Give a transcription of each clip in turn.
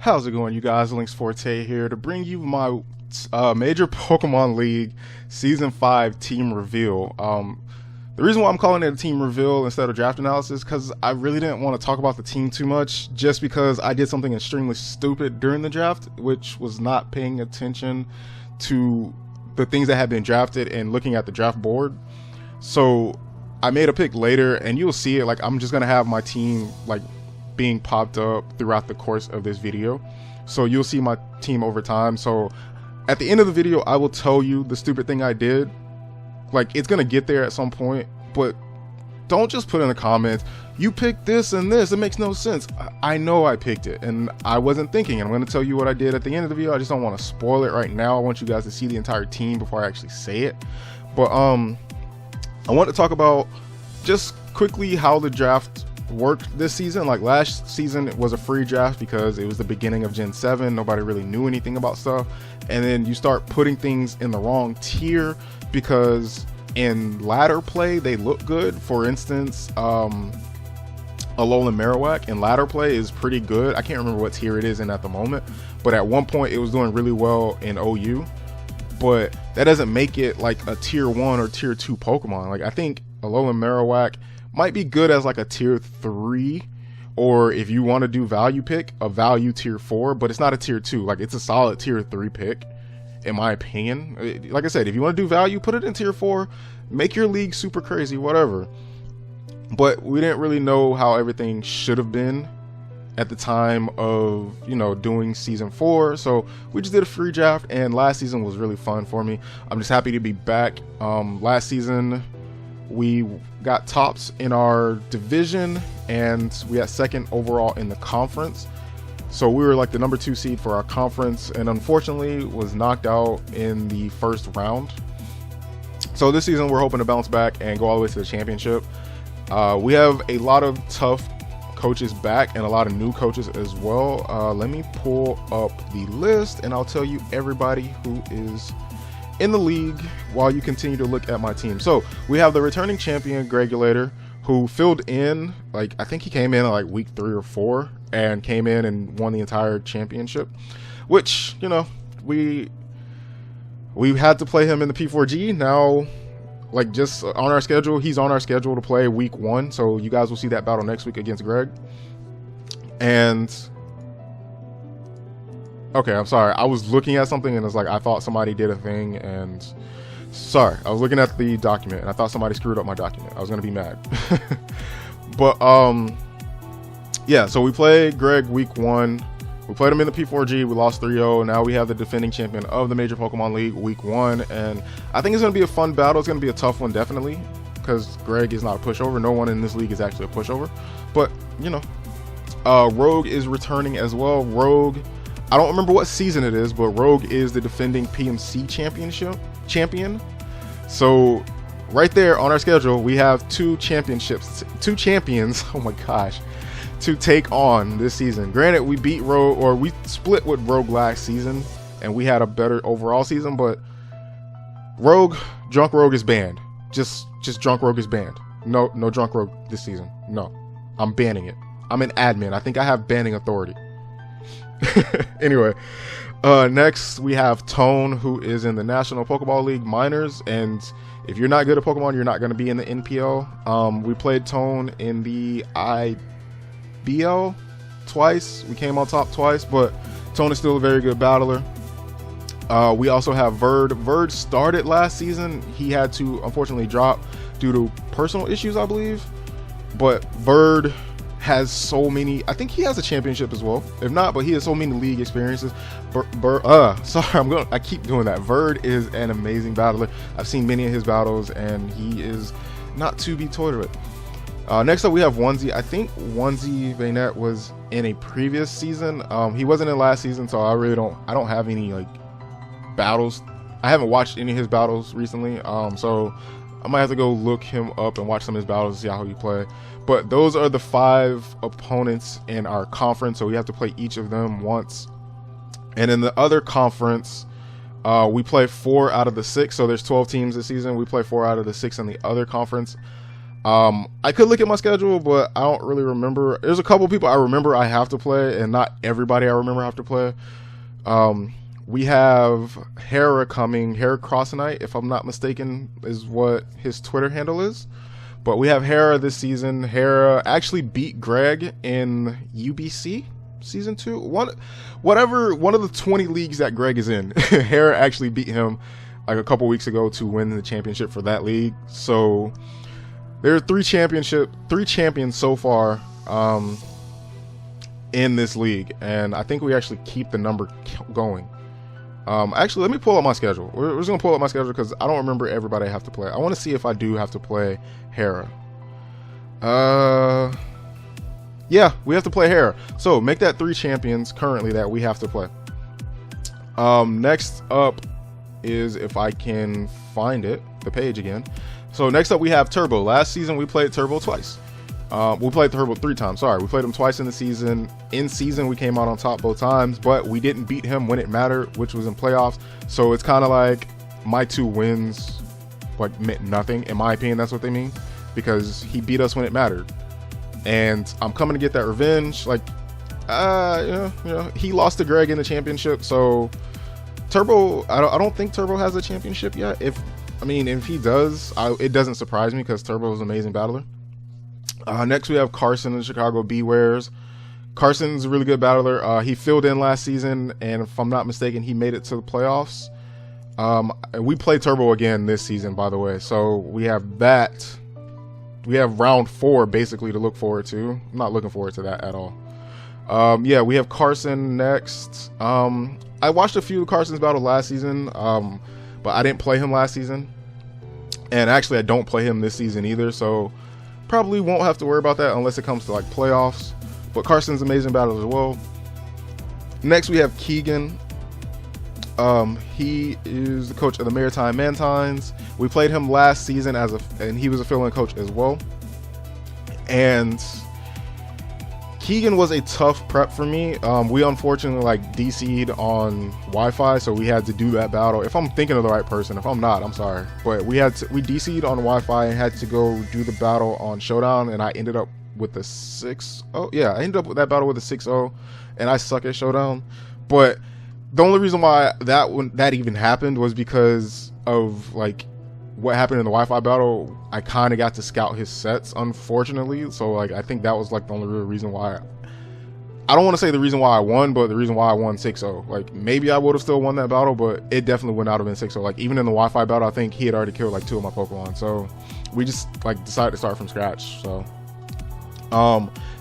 How's it going, you guys? Links Forte here to bring you my Major Pokemon League Season 5 team reveal. The reason why I'm calling it a team reveal instead of draft analysis because I really didn't want to talk about the team too much, just because I did something extremely stupid during the draft, which was not paying attention to the things that had been drafted and looking at the draft board. So I made a pick later, and you'll see it. Like, I'm just gonna have my team like being popped up throughout the course of this video, so you'll see my team over time. So at the end of the video, I will tell you the stupid thing I did. Like, it's gonna get there at some point, but don't just put in the comments, you picked this and this, it makes no sense. I know I picked it and I wasn't thinking, and I'm going to tell you what I did at the end of the video. I just don't want to spoil it right now. I want you guys to see the entire team before I actually say it. But I want to talk about just quickly how the draft worked this season. Like, last season it was a free draft because it was the beginning of Gen 7. Nobody really knew anything about stuff, and then you start putting things in the wrong tier because in ladder play they look good. For instance, Alolan Marowak in ladder play is pretty good. I can't remember what tier it is in at the moment, but at one point it was doing really well in OU, but that doesn't make it like a tier 1 or tier 2 Pokemon. Like, I think Alolan Marowak might be good as like a tier 3, or if you want to do value pick, a value tier 4, but it's not a tier 2. Like, it's a solid tier 3 pick in my opinion. Like I said, if you want to do value, put it in tier 4, make your league super crazy, whatever. But we didn't really know how everything should have been at the time of, you know, doing season 4, so we just did a free draft, and last season was really fun for me. I'm just happy to be back. Last season we got tops in our division, and we got second overall in the conference. So we were like the number 2 seed for our conference, and unfortunately was knocked out in the first round. So this season we're hoping to bounce back and go all the way to the championship. We have a lot of tough coaches back and a lot of new coaches as well. Let me pull up the list and I'll tell you everybody who is in the league while you continue to look at my team. So we have the returning champion Gregulator, who filled in, like, I think he came in at like week 3 or 4 and came in and won the entire championship, which, you know, we had to play him in the P4G. Now, like, just on our schedule, he's on our schedule to play week 1, so you guys will see that battle next week against Greg. And okay, I'm sorry, I was looking at something and it's like I thought somebody did a thing, and sorry, I was looking at the document and I thought somebody screwed up my document. I was gonna be mad. But yeah, so we played Greg week 1. We played him in the P4G. We lost 3-0. Now we have the defending champion of the Major Pokemon League week 1, and I think it's gonna be a fun battle. It's gonna be a tough one, definitely, because Greg is not a pushover. No one in this league is actually a pushover, but you know, Rogue is returning as well. Rogue, I don't remember what season it is, but Rogue is the defending PMC champion. So right there on our schedule, we have two champions, oh my gosh, to take on this season. Granted, we beat Rogue, or we split with Rogue last season, and we had a better overall season, but Rogue, Drunk Rogue is banned. Just Drunk Rogue is banned. No Drunk Rogue this season. No, I'm banning it. I'm an admin. I think I have banning authority. Anyway, next we have Tone, who is in the National Pokeball League Minors, and if you're not good at Pokemon, you're not going to be in the NPL. We played Tone in the IBL twice. We came on top twice, but Tone is still a very good battler. We also have Verd. Verd started last season. He had to unfortunately drop due to personal issues, I believe, but Verd has so many, I think he has a championship as well, if not, but he has so many league experiences. Sorry, I keep doing that. Verd is an amazing battler. I've seen many of his battles and he is not to be toyed with. Next up we have Onesie. I think Onesie Vaynette was in a previous season. He wasn't in last season, so I don't have any like battles. I haven't watched any of his battles recently, so I might have to go look him up and watch some of his battles to see how he play. But those are the 5 opponents in our conference, so we have to play each of them once. And in the other conference, we play 4 out of the 6. So there's 12 teams this season. We play 4 out of the 6 in the other conference. I could look at my schedule, but I don't really remember. There's a couple people I remember I have to play, and not everybody I remember I have to play. We have Hera coming, Hera Crossnight, if I'm not mistaken, is what his Twitter handle is. But we have Hera this season. Hera actually beat Greg in UBC season 2. One of the 20 leagues that Greg is in. Hera actually beat him like a couple weeks ago to win the championship for that league. So there are three champions so far in this league, and I think we actually keep the number going. Actually, let me pull up my schedule. We're just gonna pull up my schedule because I don't remember everybody I have to play. I want to see if I do have to play Hera. Yeah, we have to play Hera. So make that 3 champions currently that we have to play. Next up is, if I can find it, the page again. So next up we have Turbo. Last season we played Turbo twice. We played Turbo 3 times. Sorry, we played him twice in the season. In season, we came out on top both times, but we didn't beat him when it mattered, which was in playoffs. So it's kind of like my 2 wins like meant nothing. In my opinion, that's what they mean, because he beat us when it mattered. And I'm coming to get that revenge. Like, you know, he lost to Greg in the championship. So Turbo, I don't think Turbo has a championship yet. If he does, it doesn't surprise me because Turbo is an amazing battler. Next we have Carson in Chicago Bewares. Carson's a really good battler. He filled in last season, and if I'm not mistaken, he made it to the playoffs. We play Turbo again this season, by the way. So we have that. We have round 4 basically to look forward to. I'm not looking forward to that at all. Yeah, we have Carson next. I watched a few of Carson's battles last season, but I didn't play him last season. And actually, I don't play him this season either, so probably won't have to worry about that unless it comes to like playoffs. But Carson's amazing battle as well. Next we have Keegan. He is the coach of the Maritime Mantines. We played him last season and he was a fill-in coach as well. And Keegan was a tough prep for me. We unfortunately like DC'd on Wi-Fi, so we had to do that battle. If I'm thinking of the right person, if I'm not, I'm sorry. But we DC'd on Wi-Fi and had to go do the battle on Showdown, and I ended up with a 6-0. Yeah, I ended up with that battle with a 6-0, and I suck at Showdown. But the only reason why that even happened was because of like what happened in the Wi-Fi battle. I kind of got to scout his sets, unfortunately. So like I think that was like the only real reason why. I don't want to say the reason why I won, but the reason why I won 6-0. Like maybe I would have still won that battle, but it definitely would not have been 6-0. Like even in the Wi-Fi battle, I think he had already killed like 2 of my Pokemon. So we just like decided to start from scratch. So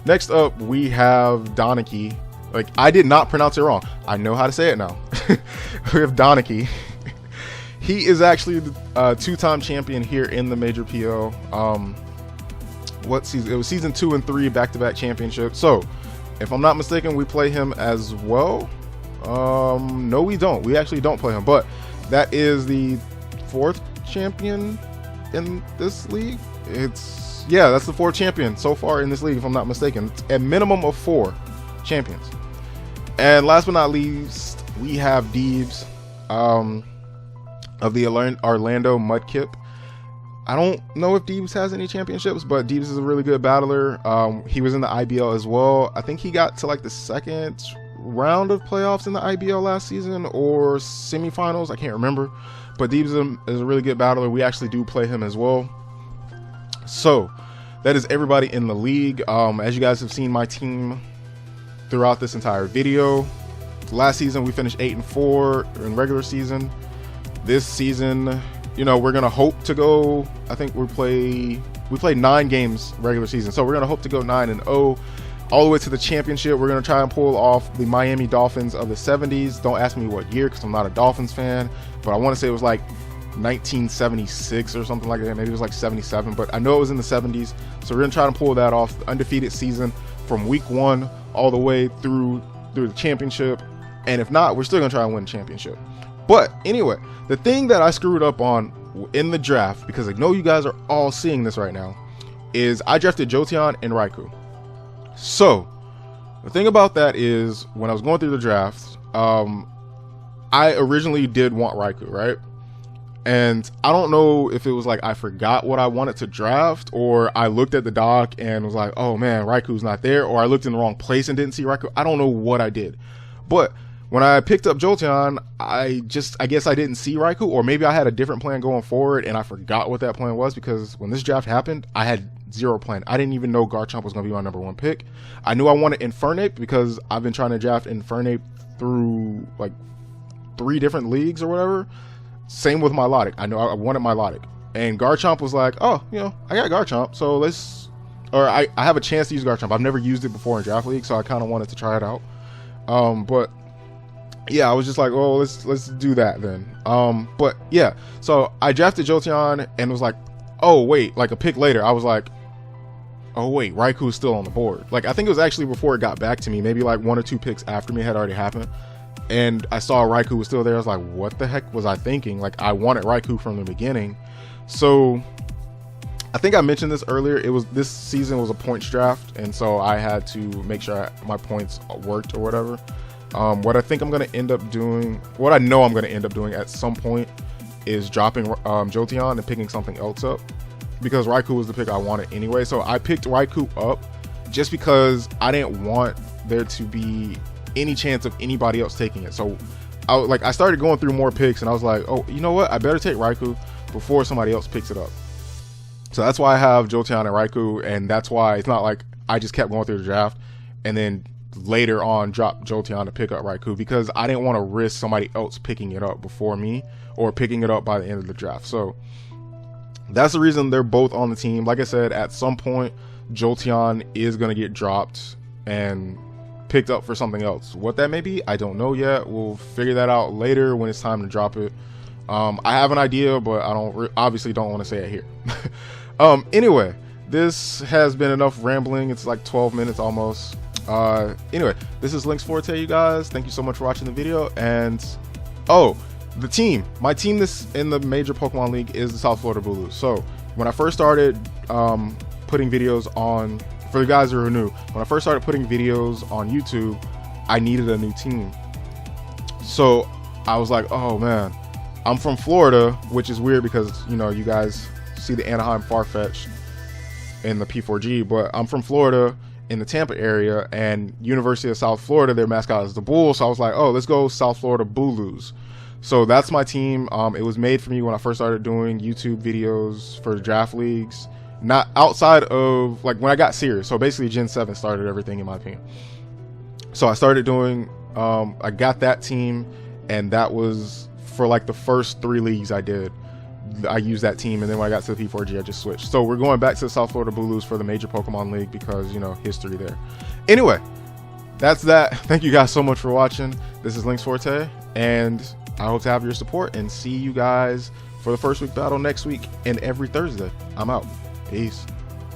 next up we have Donachie. Like I did not pronounce it wrong. I know how to say it now. We have Donachie. He is actually the 2-time champion here in the Major PO. What season? It was season 2 and 3 back-to-back championships. So, if I'm not mistaken, we play him as well. No, we don't. We actually don't play him. But that is the 4th champion in this league. That's the 4th champion so far in this league, if I'm not mistaken. It's a minimum of 4 champions. And last but not least, we have Deebs. Of the Orlando Mudkip. I don't know if Deebs has any championships, but Deebs is a really good battler. He was in the IBL as well. I think he got to like the 2nd round of playoffs in the IBL last season, or semifinals. I can't remember. But Deebs is a really good battler. We actually do play him as well. So that is everybody in the league. As you guys have seen my team throughout this entire video. Last season we finished 8-4 in regular season. This season, you know, we're gonna hope to go. I think we played 9 games regular season, so we're gonna hope to go 9-0 all the way to the championship. We're gonna try and pull off the Miami Dolphins of the 70s. Don't ask me what year, because I'm not a Dolphins fan, but I want to say it was like 1976 or something like that. Maybe it was like 77, but I know it was in the 70s. So we're gonna try to pull that off, the undefeated season from week 1 all the way through the championship. And if not, we're still gonna try and win the championship. But anyway, the thing that I screwed up on in the draft, because I know you guys are all seeing this right now, is I drafted JOLTEON and RAIKOU. So the thing about that is, when I was going through the draft, I originally did want RAIKOU, right? And I don't know if it was like I forgot what I wanted to draft, or I looked at the doc and was like, oh man, Raikou's not there, or I looked in the wrong place and didn't see Raikou. I don't know what I did. But when I picked up Jolteon, I guess I didn't see Raikou, or maybe I had a different plan going forward and I forgot what that plan was, because when this draft happened, I had zero plan. I didn't even know Garchomp was going to be my #1 pick. I knew I wanted INFERNAPE because I've been trying to draft INFERNAPE through like 3 different leagues or whatever. Same with MILOTIC. I know I wanted MILOTIC. And Garchomp was like, oh, you know, I got Garchomp, so let's, or I have a chance to use Garchomp. I've never used it before in Draft League, so I kind of wanted to try it out. But yeah, I was just like, oh, let's do that then. But yeah, so I drafted Jolteon and was like, oh wait, like a pick later, I was like, oh wait, Raikou's still on the board. Like, I think it was actually before it got back to me, maybe like 1 or 2 picks after me had already happened. And I saw Raikou was still there. I was like, what the heck was I thinking? Like, I wanted Raikou from the beginning. So I think I mentioned this earlier. This season was a points draft, and so I had to make sure my points worked or whatever. What I think I'm going to end up doing, what I know I'm going to end up doing at some point, is dropping Jolteon and picking something else up, because Raikou was the pick I wanted anyway. So I picked Raikou up just because I didn't want there to be any chance of anybody else taking it. So I started going through more picks, and I was like, oh, you know what, I better take Raikou before somebody else picks it up. So that's why I have Jolteon and Raikou, and that's why it's not like I just kept going through the draft and then later on drop Jolteon to pick up Raikou, because I didn't want to risk somebody else picking it up before me, or picking it up by the end of the draft. So that's the reason they're both on the team. Like I said, at some point Jolteon is going to get dropped and picked up for something else. What that may be, I don't know yet. We'll figure that out later when it's time to drop it. I have an idea, but I obviously don't want to say it here. Anyway, this has been enough rambling. It's like 12 minutes almost. Anyway, this is Lynx Forte, you guys. Thank you so much for watching the video. And oh, the team, my team in the major Pokemon League is the South Florida Blues. So when I first started putting videos on, for the guys who are new, when I first started putting videos on YouTube, I needed a new team. So I was like, oh man, I'm from Florida, which is weird because, you know, you guys see the Anaheim Farfetch in the P4G, but I'm from Florida in the Tampa area, and University of South Florida, their mascot is the Bull. So I was like, oh, let's go South Florida Blues. So that's my team. It was made for me when I first started doing YouTube videos for the draft leagues. Not outside of, like, when I got serious. So basically Gen 7 started everything in my opinion. So I started doing, I got that team, and that was for like the first 3 leagues I did. I used that team, and then when I got to the P4G, I just switched. So we're going back to the South Florida Blues for the major Pokemon League because, you know, history there. Anyway, that's that. Thank you guys so much for watching. This is Lynx Forte, and I hope to have your support and see you guys for the first week battle next week and every Thursday. I'm out. Peace.